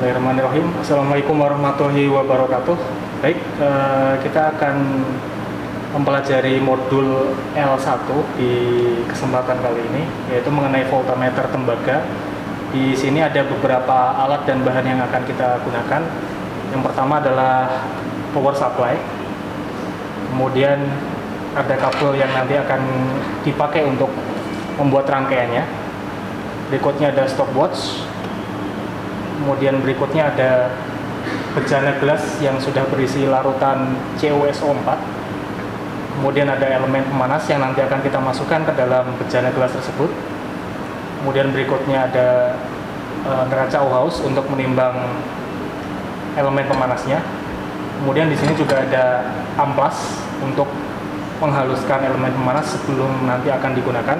Bismillahirrahmanirrahim. Assalamualaikum warahmatullahi wabarakatuh. Baik, kita akan mempelajari modul L1 di kesempatan kali ini, yaitu mengenai voltameter tembaga. Di sini ada beberapa alat dan bahan yang akan kita gunakan. Yang pertama adalah power supply. Kemudian ada kabel yang nanti akan dipakai untuk membuat rangkaiannya. Berikutnya ada stopwatch. Kemudian berikutnya ada bejana gelas yang sudah berisi larutan CuSO4. Kemudian ada elemen pemanas yang nanti akan kita masukkan ke dalam bejana gelas tersebut. Kemudian berikutnya ada neraca Auhaus untuk menimbang elemen pemanasnya. Kemudian di sini juga ada amplas untuk menghaluskan elemen pemanas sebelum nanti akan digunakan.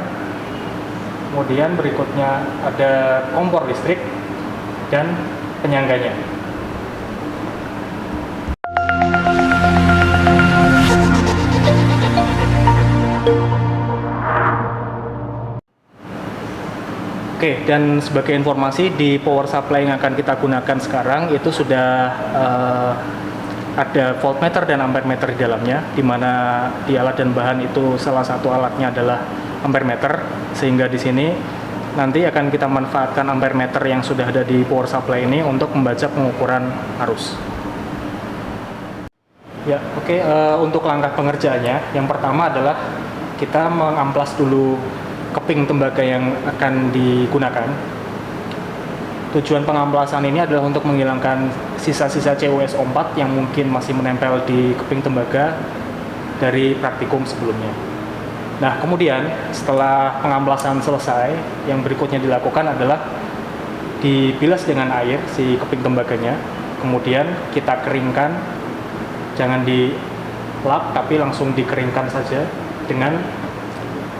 Kemudian berikutnya ada kompor listrik dan penyangganya. Oke, dan sebagai informasi di power supply yang akan kita gunakan sekarang itu sudah ada voltmeter dan ampermeter di dalamnya, di mana di alat dan bahan itu salah satu alatnya adalah ampermeter, sehingga di sini nanti akan kita manfaatkan ampermeter yang sudah ada di power supply ini untuk membaca pengukuran arus. Ya, oke. Untuk langkah pengerjaannya, yang pertama adalah kita mengamplas dulu keping tembaga yang akan digunakan. Tujuan pengamplasan ini adalah untuk menghilangkan sisa-sisa CuSO4 yang mungkin masih menempel di keping tembaga dari praktikum sebelumnya. Nah, kemudian setelah pengamplasan selesai, yang berikutnya dilakukan adalah dibilas dengan air si keping tembaganya. Kemudian kita keringkan, jangan dilap tapi langsung dikeringkan saja dengan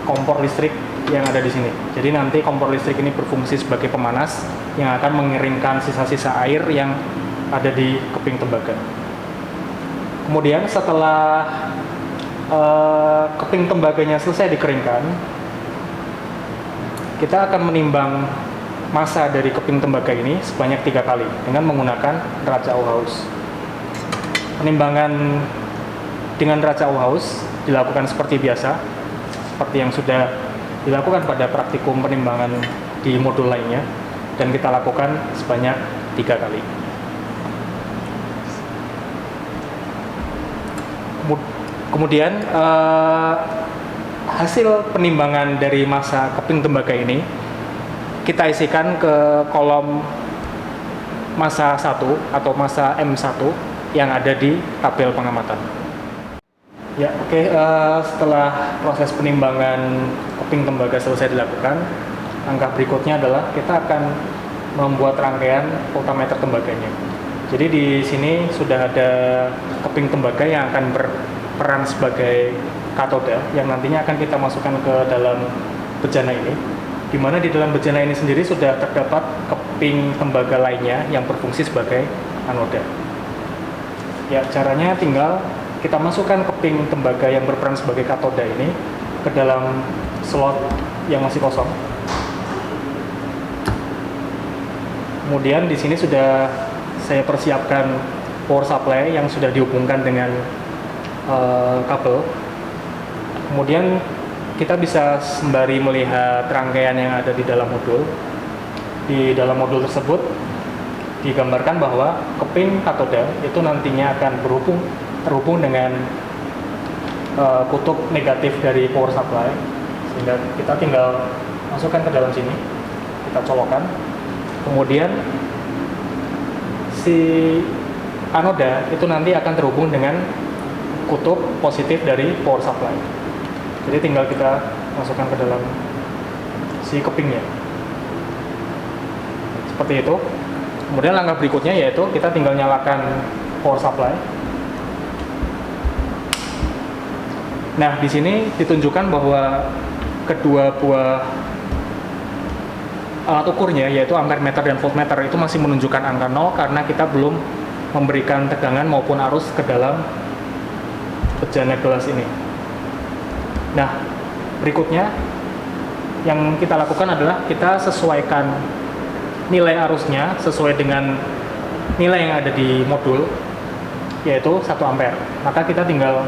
kompor listrik yang ada di sini. Jadi nanti kompor listrik ini berfungsi sebagai pemanas yang akan mengeringkan sisa-sisa air yang ada di keping tembaga. Kemudian setelah keping tembaganya selesai dikeringkan, kita akan menimbang massa dari keping tembaga ini sebanyak 3 kali dengan menggunakan neraca Auhaus. Penimbangan dengan neraca Auhaus dilakukan seperti biasa, seperti yang sudah dilakukan pada praktikum penimbangan di modul lainnya, dan kita lakukan sebanyak 3 kali. Kemudian hasil penimbangan dari massa keping tembaga ini kita isikan ke kolom massa 1 atau massa M1 yang ada di tabel pengamatan. Ya, oke. Setelah proses penimbangan keping tembaga selesai dilakukan, langkah berikutnya adalah kita akan membuat rangkaian voltameter tembaganya. Jadi di sini sudah ada keping tembaga yang akan berperan sebagai katoda yang nantinya akan kita masukkan ke dalam bejana ini, di mana di dalam bejana ini sendiri sudah terdapat keping tembaga lainnya yang berfungsi sebagai anoda. Ya, caranya tinggal kita masukkan keping tembaga yang berperan sebagai katoda ini ke dalam slot yang masih kosong. Kemudian di sini sudah saya persiapkan power supply yang sudah dihubungkan dengan kabel. Kemudian kita bisa sembari melihat rangkaian yang ada di dalam modul. Di dalam modul tersebut digambarkan bahwa keping katoda itu nantinya akan terhubung dengan kutub negatif dari power supply, sehingga kita tinggal masukkan ke dalam sini, kita colokkan. Kemudian si anoda itu nanti akan terhubung dengan kutub positif dari power supply. Jadi tinggal kita masukkan ke dalam si kepingnya. Seperti itu. Kemudian langkah berikutnya yaitu kita tinggal nyalakan power supply. Nah, di sini ditunjukkan bahwa kedua buah alat ukurnya, yaitu ampermeter dan voltmeter, itu masih menunjukkan angka 0 karena kita belum memberikan tegangan maupun arus ke dalam bejana gelas ini. Nah, berikutnya yang kita lakukan adalah kita sesuaikan nilai arusnya sesuai dengan nilai yang ada di modul, yaitu 1 ampere. Maka kita tinggal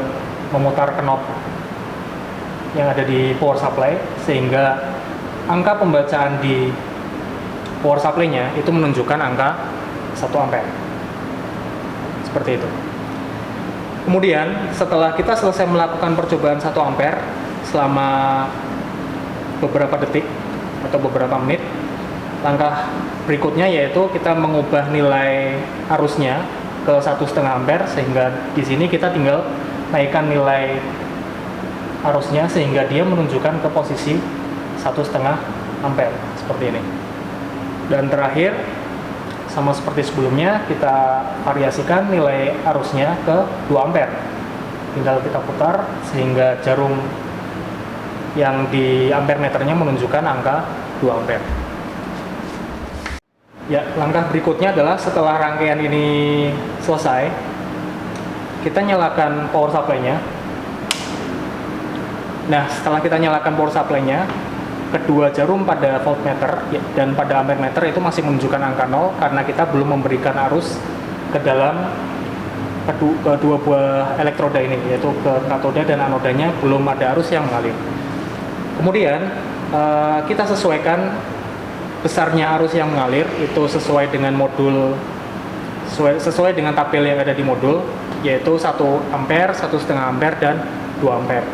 memutar knob yang ada di power supply, sehingga angka pembacaan di power supply-nya itu menunjukkan angka 1 ampere. Seperti itu. Kemudian setelah kita selesai melakukan percobaan 1 ampere selama beberapa detik atau beberapa menit, langkah berikutnya yaitu kita mengubah nilai arusnya ke 1,5 ampere, sehingga di sini kita tinggal naikkan nilai arusnya sehingga dia menunjukkan ke posisi 1,5 ampere seperti ini. Dan terakhir, sama seperti sebelumnya, kita variasikan nilai arusnya ke 2 ampere. Tinggal kita putar sehingga jarum yang di ampere meternya menunjukkan angka 2 ampere. Ya, langkah berikutnya adalah setelah rangkaian ini selesai, kita nyalakan power supply-nya. Nah, setelah kita nyalakan power supply-nya, kedua jarum pada voltmeter dan pada ampere meter itu masih menunjukkan angka 0 karena kita belum memberikan arus ke dalam kedua buah elektroda ini, yaitu ke katoda dan anodanya belum ada arus yang mengalir. Kemudian kita sesuaikan besarnya arus yang mengalir itu sesuai dengan modul, sesuai dengan tabel yang ada di modul, yaitu 1 ampere, 1,5 ampere, dan 2 ampere.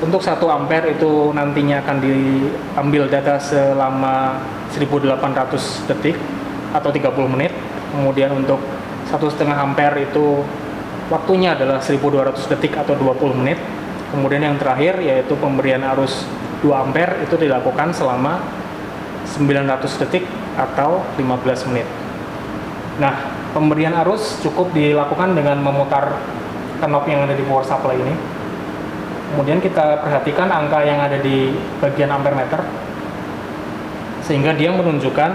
Untuk 1 ampere itu nantinya akan diambil data selama 1800 detik atau 30 menit. Kemudian untuk 1,5 ampere itu waktunya adalah 1200 detik atau 20 menit. Kemudian yang terakhir yaitu pemberian arus 2 ampere itu dilakukan selama 900 detik atau 15 menit. Nah, pemberian arus cukup dilakukan dengan memutar knob yang ada di power supply ini. Kemudian kita perhatikan angka yang ada di bagian ampere meter, sehingga dia menunjukkan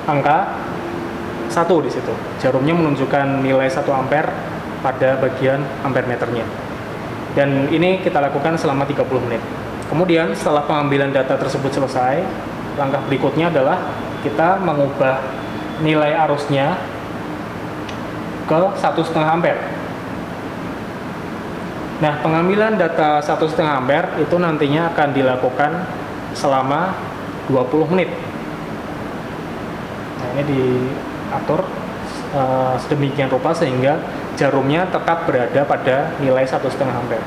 angka 1 di situ. Jarumnya menunjukkan nilai 1 ampere pada bagian ampere meternya. Dan ini kita lakukan selama 30 menit. Kemudian setelah pengambilan data tersebut selesai, langkah berikutnya adalah kita mengubah nilai arusnya ke 1,5 ampere. Nah, pengambilan data 1,5 ampere itu nantinya akan dilakukan selama 20 menit. Nah, ini diatur sedemikian rupa sehingga jarumnya tetap berada pada nilai 1,5 ampere.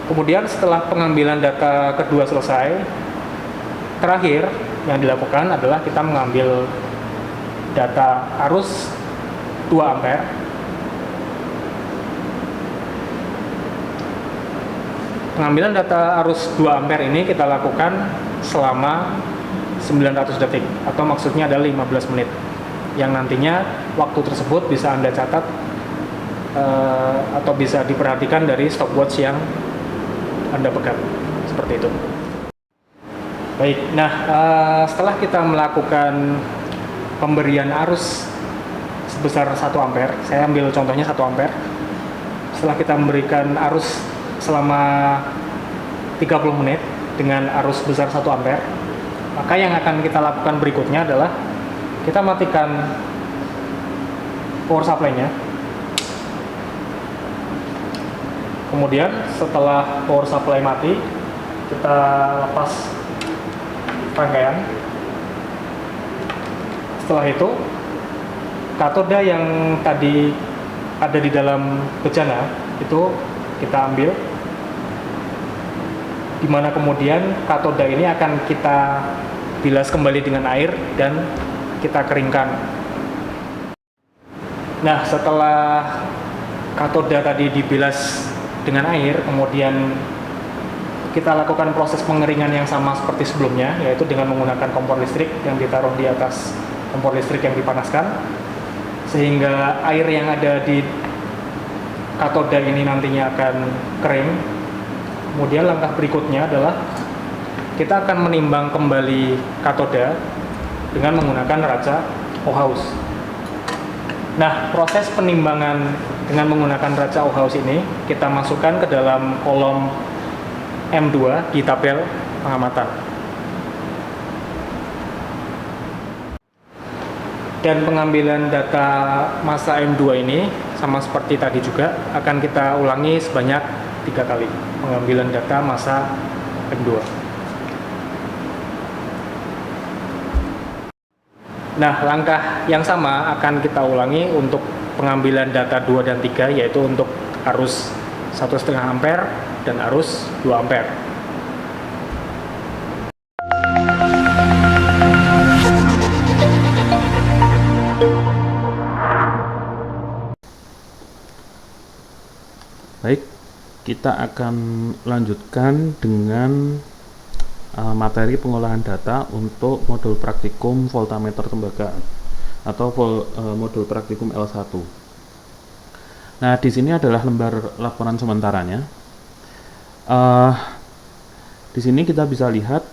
Kemudian setelah pengambilan data kedua selesai, terakhir yang dilakukan adalah kita mengambil data arus 2 ampere. Pengambilan data arus 2 ampere ini kita lakukan selama 900 detik atau maksudnya adalah 15 menit, yang nantinya waktu tersebut bisa Anda catat atau bisa diperhatikan dari stopwatch yang Anda pegang seperti itu. Baik, nah setelah kita melakukan pemberian arus sebesar 1 ampere, saya ambil contohnya 1 ampere. Setelah kita memberikan arus selama 30 menit dengan arus besar 1 ampere, maka yang akan kita lakukan berikutnya adalah kita matikan power supply-nya. Kemudian setelah power supply mati, kita lepas rangkaian. Setelah itu, katoda yang tadi ada di dalam bejana itu kita ambil, di mana kemudian katoda ini akan kita bilas kembali dengan air dan kita keringkan. Nah, setelah katoda tadi dibilas dengan air, kemudian kita lakukan proses pengeringan yang sama seperti sebelumnya, yaitu dengan menggunakan kompor listrik yang ditaruh di atas kompor listrik yang dipanaskan, sehingga air yang ada di katoda ini nantinya akan kering. Kemudian langkah berikutnya adalah kita akan menimbang kembali katoda dengan menggunakan neraca Ohaus. Nah, proses penimbangan dengan menggunakan neraca Ohaus ini kita masukkan ke dalam kolom M2 di tabel pengamatan. Dan pengambilan data masa M2 ini sama seperti tadi juga akan kita ulangi sebanyak 3 kali pengambilan data masa M2. Nah, langkah yang sama akan kita ulangi untuk pengambilan data 2 dan 3, yaitu untuk arus 1,5 ampere dan arus 2 ampere. Baik, kita akan lanjutkan dengan materi pengolahan data untuk modul praktikum voltameter tembaga atau modul praktikum L1. Nah, di sini adalah lembar laporan sementaranya. Di sini kita bisa lihat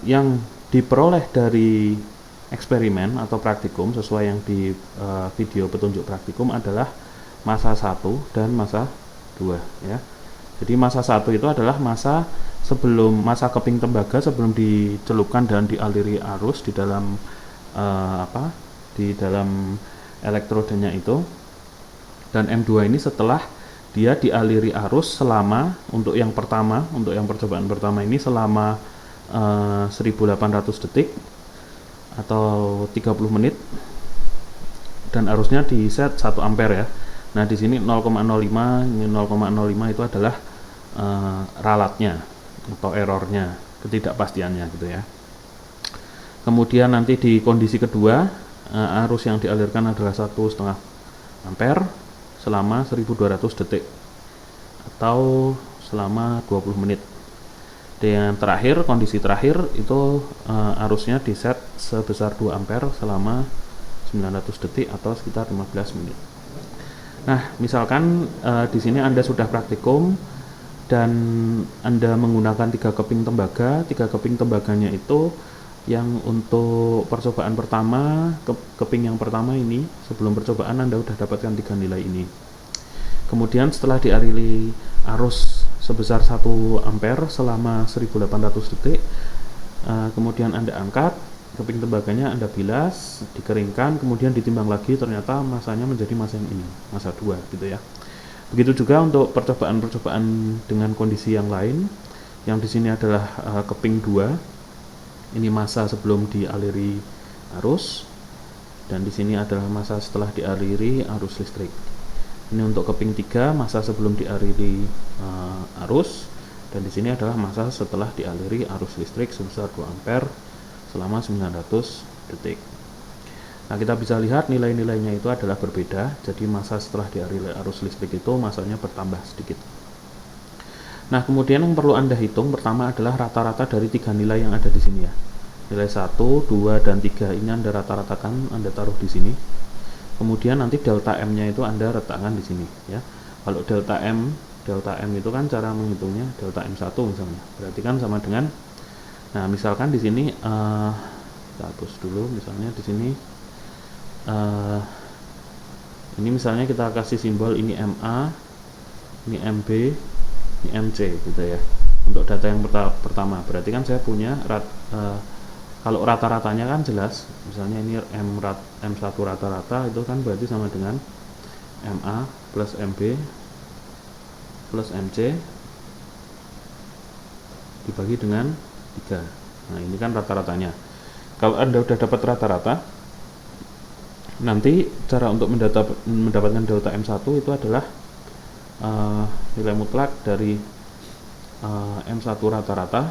yang diperoleh dari eksperimen atau praktikum sesuai yang di video petunjuk praktikum adalah masa 1 dan masa 2 ya. Jadi masa 1 itu adalah masa keping tembaga sebelum dicelupkan dan dialiri arus di dalam di dalam elektrodenya itu. Dan M2 ini setelah dia dialiri arus selama untuk percobaan pertama ini selama 1800 detik atau 30 menit dan arusnya di set 1 ampere ya. Nah, di sini 0,05 itu adalah ralatnya atau errornya, ketidakpastiannya gitu ya. Kemudian nanti di kondisi kedua arus yang dialirkan adalah 1,5 ampere selama 1200 detik atau selama 20 menit. Dan terakhir, kondisi terakhir itu arusnya di set sebesar 2 ampere selama 900 detik atau sekitar 15 menit. Nah, misalkan di sini Anda sudah praktikum dan Anda menggunakan 3 keping tembaga. 3 keping tembaganya itu yang untuk percobaan pertama, keping yang pertama ini sebelum percobaan Anda sudah dapatkan 3 nilai ini. Kemudian setelah dialiri arus sebesar 1 ampere selama 1800 detik, kemudian Anda angkat keping tembaganya, Anda bilas, dikeringkan, kemudian ditimbang lagi, ternyata masanya menjadi masa yang ini, masa 2 gitu ya. Begitu juga untuk percobaan-percobaan dengan kondisi yang lain, yang di sini adalah keping 2, ini masa sebelum dialiri arus, dan di sini adalah masa setelah dialiri arus listrik. Ini untuk keping 3, masa sebelum dialiri arus, dan di sini adalah masa setelah dialiri arus listrik sebesar 2 ampere selama 900 detik. Nah, kita bisa lihat nilai-nilainya itu adalah berbeda. Jadi masa setelah dialiri arus listrik itu masanya bertambah sedikit. Nah, kemudian yang perlu Anda hitung pertama adalah rata-rata dari 3 nilai yang ada di sini ya. Nilai 1, 2, dan 3 ini Anda rata-ratakan, Anda taruh di sini. Kemudian nanti delta M-nya itu Anda letakkan di sini ya. Kalau delta M itu kan cara menghitungnya delta M1 misalnya. Berarti kan sama dengan, nah misalkan di sini kita hapus dulu, misalnya di sini ini misalnya kita kasih simbol ini MA, ini MB, ini MC gitu ya. Untuk data yang pertama, berarti kan saya punya kalau rata-ratanya kan jelas, misalnya ini M1 rata-rata itu kan berarti sama dengan MA plus MB plus MC dibagi dengan 3. Nah, ini kan rata-ratanya. Kalau Anda sudah dapat rata-rata, nanti cara untuk mendapatkan delta M1 itu adalah nilai mutlak dari M1 rata-rata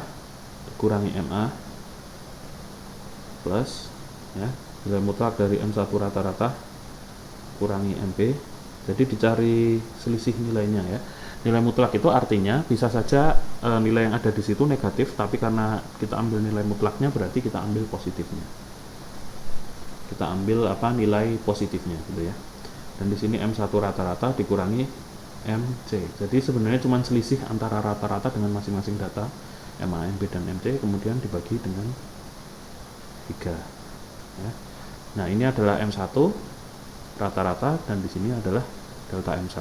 dikurangi MA plus ya, nilai mutlak dari M1 rata-rata kurangi MB. Jadi dicari selisih nilainya ya. Nilai mutlak itu artinya bisa saja nilai yang ada di situ negatif, tapi karena kita ambil nilai mutlaknya berarti kita ambil positifnya. Kita ambil nilai positifnya gitu ya. Dan di sini M1 rata-rata dikurangi MC. Jadi sebenarnya cuma selisih antara rata-rata dengan masing-masing data MA, MB, dan MC, kemudian dibagi dengan 3 ya. Nah, ini adalah M1 rata-rata dan di sini adalah delta M1.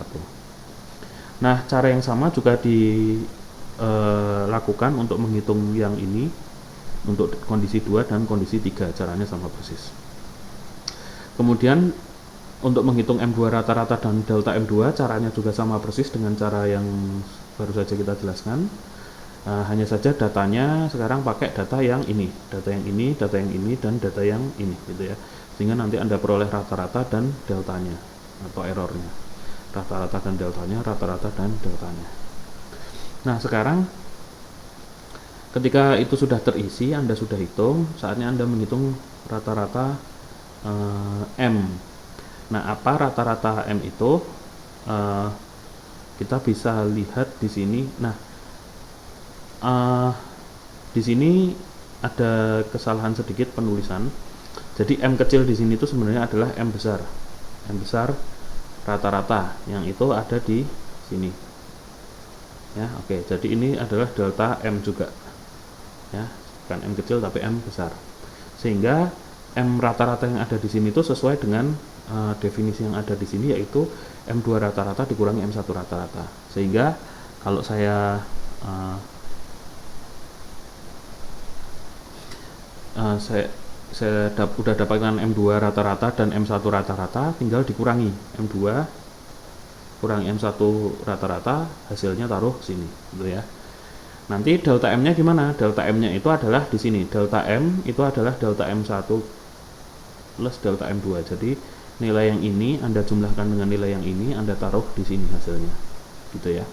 Nah, cara yang sama juga dilakukan untuk menghitung yang ini untuk kondisi 2 dan kondisi 3, caranya sama persis. Kemudian untuk menghitung M2 rata-rata dan delta M2 caranya juga sama persis dengan cara yang baru saja kita jelaskan. Hanya saja datanya sekarang pakai data yang ini, data yang ini, data yang ini, dan data yang ini gitu ya. Sehingga nanti Anda peroleh rata-rata dan deltanya atau errornya. Rata-rata dan deltanya, rata-rata dan deltanya. Nah, sekarang ketika itu sudah terisi, Anda sudah hitung, saatnya Anda menghitung rata-rata M. Nah, apa rata-rata M itu? Kita bisa lihat di sini. Nah, di sini ada kesalahan sedikit penulisan. Jadi M kecil di sini itu sebenarnya adalah M besar. M besar rata-rata yang itu ada di sini. Ya, oke. Jadi ini adalah delta M juga. Ya, bukan M kecil tapi M besar. Sehingga M rata-rata yang ada di sini itu sesuai dengan definisi yang ada di sini, yaitu M2 rata-rata dikurangi M1 rata-rata. Sehingga kalau saya udah dapatkan M2 rata-rata dan M1 rata-rata, tinggal dikurangi M2 kurangi M1 rata-rata, hasilnya taruh sini gitu ya. Nanti delta M-nya gimana? Delta M-nya itu adalah di sini. Delta M itu adalah delta M1 plus delta M2. Jadi nilai yang ini Anda jumlahkan dengan nilai yang ini, Anda taruh di sini hasilnya. Gitu ya.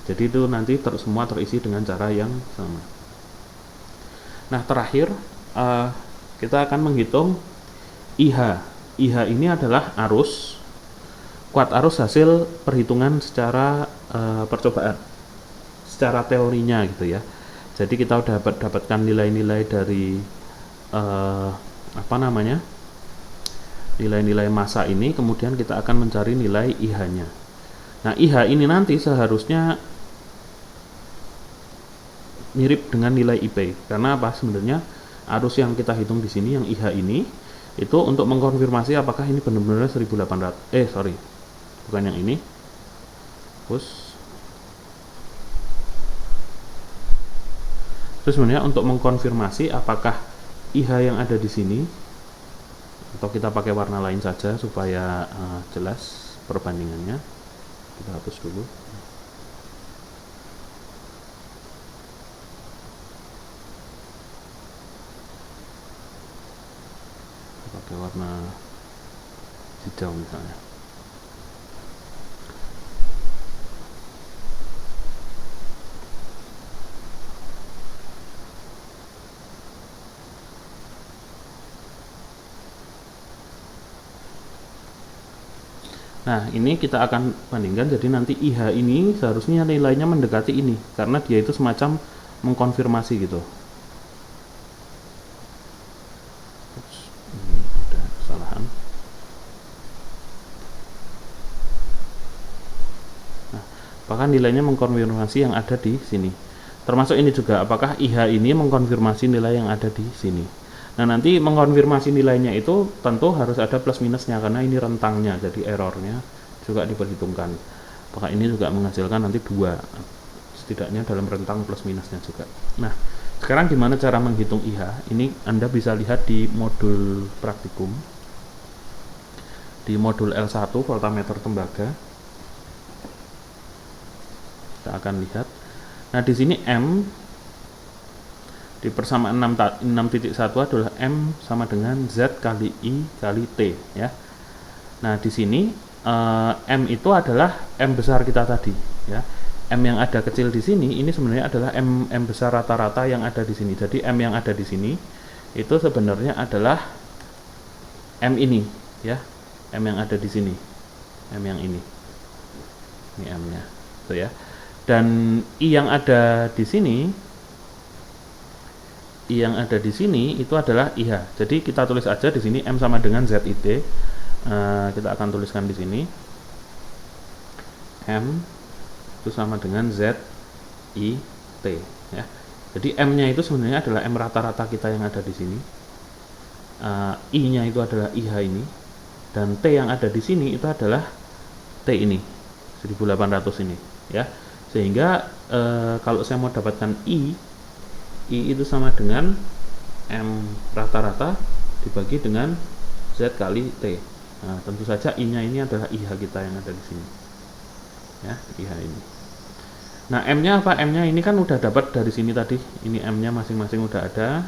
Jadi itu nanti semua terisi dengan cara yang sama. Nah, terakhir kita akan menghitung IH. IH ini adalah arus, kuat arus hasil perhitungan secara percobaan, secara teorinya gitu ya. Jadi kita udah dapatkan nilai-nilai dari nilai-nilai massa ini, kemudian kita akan mencari nilai IH-nya. Nah, IH ini nanti seharusnya mirip dengan nilai IP. Karena apa? Sebenarnya arus yang kita hitung di sini yang IH ini itu untuk mengkonfirmasi apakah ini benar-benar 1800. Bukan yang ini. Terus sebenarnya untuk mengkonfirmasi apakah IH yang ada di sini, atau kita pakai warna lain saja supaya jelas perbandingannya. Kita hapus dulu. Kita pakai warna hijau misalnya. Nah, ini kita akan bandingkan. Jadi nanti IH ini seharusnya nilainya mendekati ini, karena dia itu semacam mengkonfirmasi gitu. Ini ada kesalahan. Nah, apakah nilainya mengkonfirmasi yang ada di sini? Termasuk ini juga, apakah IH ini mengkonfirmasi nilai yang ada di sini? Nah, nanti mengkonfirmasi nilainya itu tentu harus ada plus minusnya, karena ini rentangnya, jadi errornya juga diperhitungkan. Apakah ini juga menghasilkan nanti 2, setidaknya dalam rentang plus minusnya juga. Nah, sekarang gimana cara menghitung IH? Ini Anda bisa lihat di modul praktikum, di modul L1 voltameter tembaga. Kita akan lihat. Nah, di sini M di persamaan 6.1 adalah M sama dengan Z kali I kali T ya. Nah, di sini M itu adalah M besar kita tadi ya. M yang ada kecil di sini ini sebenarnya adalah M besar rata-rata yang ada di sini. Jadi M yang ada di sini itu sebenarnya adalah M ini ya. M yang ada di sini. M yang ini. Ini M-nya. Tuh ya. Dan I yang ada di sini, itu adalah IH. Jadi kita tulis aja di sini M sama dengan ZIT. Kita akan tuliskan di sini M itu sama dengan ZIT ya. Jadi M-nya itu sebenarnya adalah M rata-rata kita yang ada di sini. I-nya itu adalah IH ini, dan T yang ada di sini itu adalah T ini 1800 ini ya. Sehingga kalau saya mau dapatkan I itu sama dengan M rata-rata dibagi dengan Z kali T. Nah, tentu saja I-nya ini adalah IH kita yang ada di sini. Ya, IH ini. Nah, M-nya apa? M-nya ini kan udah dapat dari sini tadi. Ini M-nya masing-masing udah ada.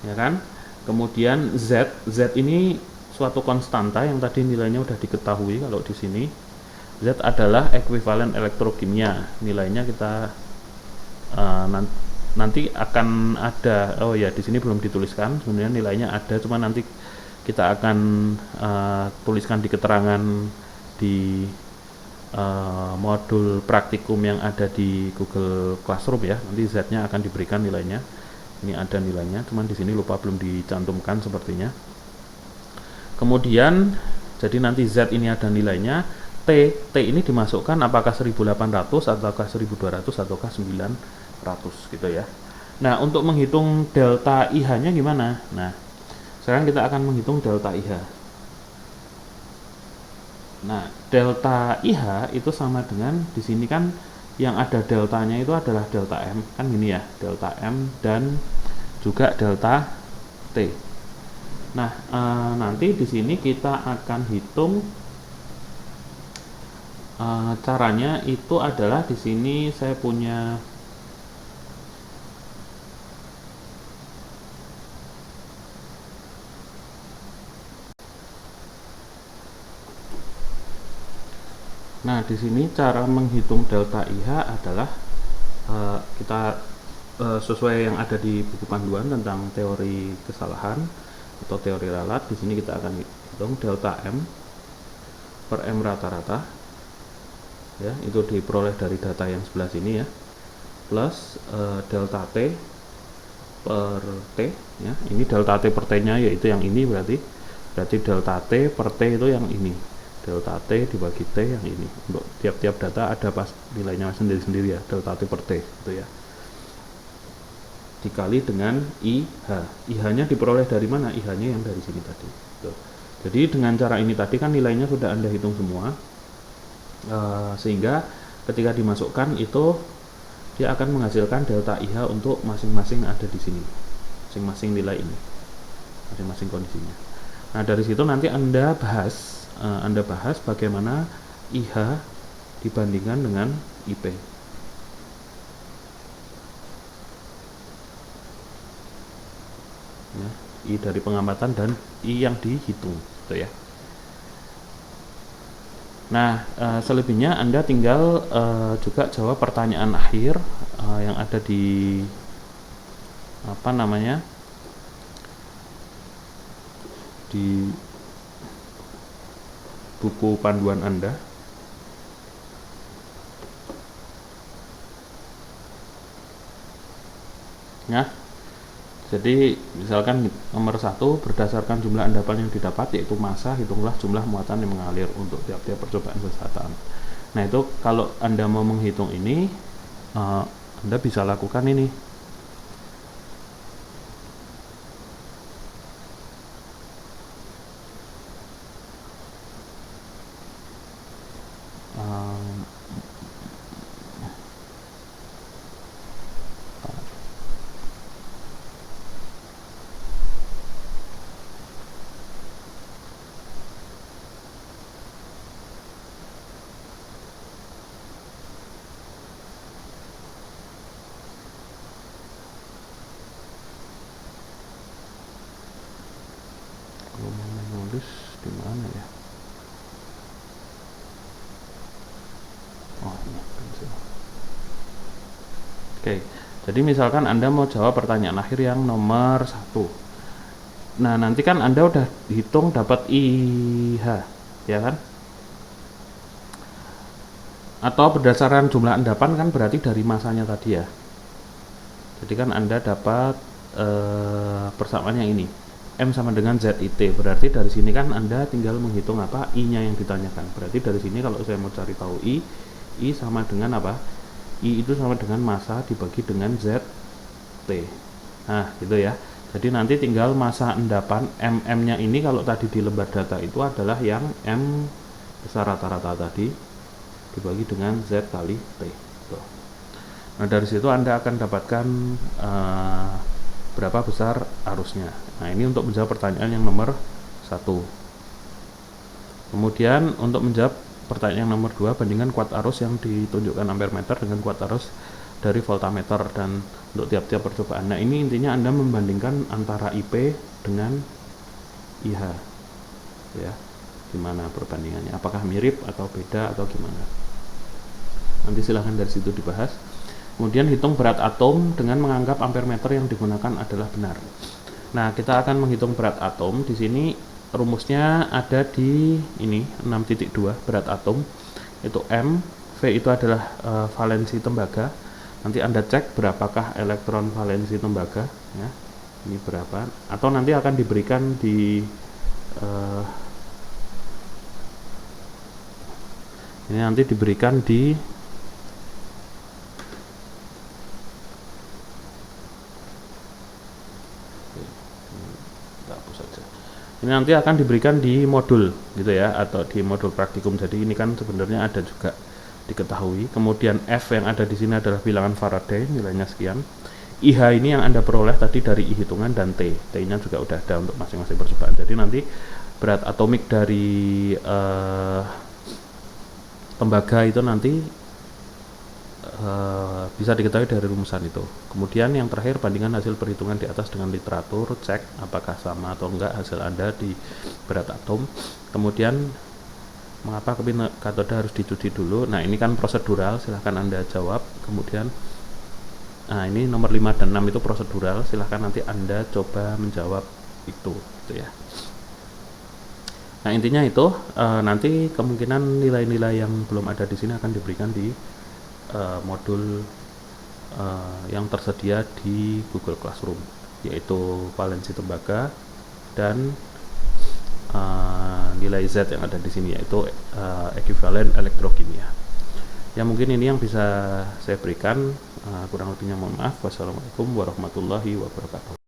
Ya kan? Kemudian Z, Z ini suatu konstanta yang tadi nilainya udah diketahui kalau di sini. Z adalah ekuivalen elektrokimia. Nilainya kita nanti akan ada. Oh ya, di sini belum dituliskan. Sebenarnya nilainya ada, cuma nanti kita akan tuliskan di keterangan di modul praktikum yang ada di Google Classroom ya. Nanti Z-nya akan diberikan nilainya. Ini ada nilainya, cuman di sini lupa belum dicantumkan sepertinya. Kemudian jadi nanti Z ini ada nilainya. T ini dimasukkan apakah 1800 ataukah 1200 ataukah 900 gitu ya. Nah, untuk menghitung delta IH-nya gimana? Nah, sekarang kita akan menghitung delta IH. Nah, delta IH itu sama dengan di sini kan yang ada deltanya itu adalah delta M, kan gini ya, delta M dan juga delta T. Nah, nanti di sini kita akan hitung caranya itu adalah di sini saya punya Nah, di sini cara menghitung delta IH adalah kita sesuai yang ada di buku panduan tentang teori kesalahan atau teori ralat. Di sini kita akan hitung delta M per M rata-rata. Ya, itu diperoleh dari data yang sebelah sini ya. Plus delta T per T ya. Ini delta T per T-nya yaitu yang ini berarti delta T per T itu yang ini. Delta T dibagi T yang ini. Untuk tiap-tiap data ada pas nilainya sendiri-sendiri ya, delta T per T itu ya. Dikali dengan IH. IH-nya diperoleh dari mana? IH-nya yang dari sini tadi. Tuh. Jadi dengan cara ini tadi kan nilainya sudah Anda hitung semua. Sehingga ketika dimasukkan itu dia akan menghasilkan delta IH untuk masing-masing ada di sini. Masing-masing nilai ini. Masing-masing kondisinya. Nah, dari situ nanti Anda bahas bagaimana IH dibandingkan dengan IP. Ya, I dari pengamatan dan I yang dihitung, gitu ya. Nah, selebihnya Anda tinggal juga jawab pertanyaan akhir yang ada di di buku panduan Anda. Nah, jadi misalkan nomor 1 berdasarkan jumlah endapan yang didapat yaitu massa, hitunglah jumlah muatan yang mengalir untuk tiap-tiap percobaan selesatan. Nah, itu kalau Anda mau menghitung ini Anda bisa lakukan ini. Nulis di mana ya? Oh, ini pensil. Oke, jadi misalkan Anda mau jawab pertanyaan akhir yang nomor 1. Nah, nanti kan Anda udah hitung dapat IH, ya kan? Atau berdasarkan jumlah endapan kan berarti dari masanya tadi ya. Jadi kan Anda dapat persamaan yang ini. M sama dengan ZIT, berarti dari sini kan Anda tinggal menghitung apa I-nya yang ditanyakan. Berarti dari sini kalau saya mau cari tahu I sama dengan apa? I itu sama dengan massa dibagi dengan ZT. Nah, gitu ya. Jadi nanti tinggal massa endapan MM-nya ini kalau tadi di lembar data itu adalah yang M besar rata-rata tadi dibagi dengan Z kali T. Tuh. Nah, dari situ Anda akan dapatkan berapa besar arusnya. Nah, ini untuk menjawab pertanyaan yang nomor Kemudian untuk menjawab pertanyaan yang nomor 2, bandingkan kuat arus yang ditunjukkan ampere meter dengan kuat arus dari voltameter dan untuk tiap-tiap percobaan. Nah, ini intinya Anda membandingkan antara IP dengan IH. Ya. Gimana perbandingannya? Apakah mirip atau beda atau gimana? Nanti silahkan dari situ dibahas. Kemudian hitung berat atom dengan menganggap ampere meter yang digunakan adalah benar. Nah, kita akan menghitung berat atom. Di sini rumusnya ada di ini 6.2 berat atom itu M, V itu adalah valensi tembaga. Nanti Anda cek berapakah elektron valensi tembaga ya. Ini berapa? Atau nanti akan diberikan di ini nanti diberikan di ini nanti akan diberikan di modul gitu ya, atau di modul praktikum. Jadi ini kan sebenarnya ada juga diketahui. Kemudian F yang ada di sini adalah bilangan Faraday, nilainya sekian. IH ini yang Anda peroleh tadi dari I hitungan, dan T-nya juga udah ada untuk masing-masing percobaan. Jadi nanti berat atomik dari tembaga itu nanti bisa diketahui dari rumusan itu. Kemudian yang terakhir, bandingkan hasil perhitungan di atas dengan literatur, cek apakah sama atau enggak hasil Anda di berat atom. Kemudian mengapa keping katoda harus dicuci dulu? Nah, ini kan prosedural, silahkan Anda jawab. Kemudian nah, ini nomor 5 dan 6 itu prosedural, silahkan nanti Anda coba menjawab itu gitu ya. Nah, intinya itu nanti kemungkinan nilai-nilai yang belum ada di sini akan diberikan di modul yang tersedia di Google Classroom, yaitu valensi tembaga dan nilai Z yang ada di sini, yaitu ekuivalen elektrokimia. Ya, mungkin ini yang bisa saya berikan, kurang lebihnya mohon maaf. Wassalamualaikum warahmatullahi wabarakatuh.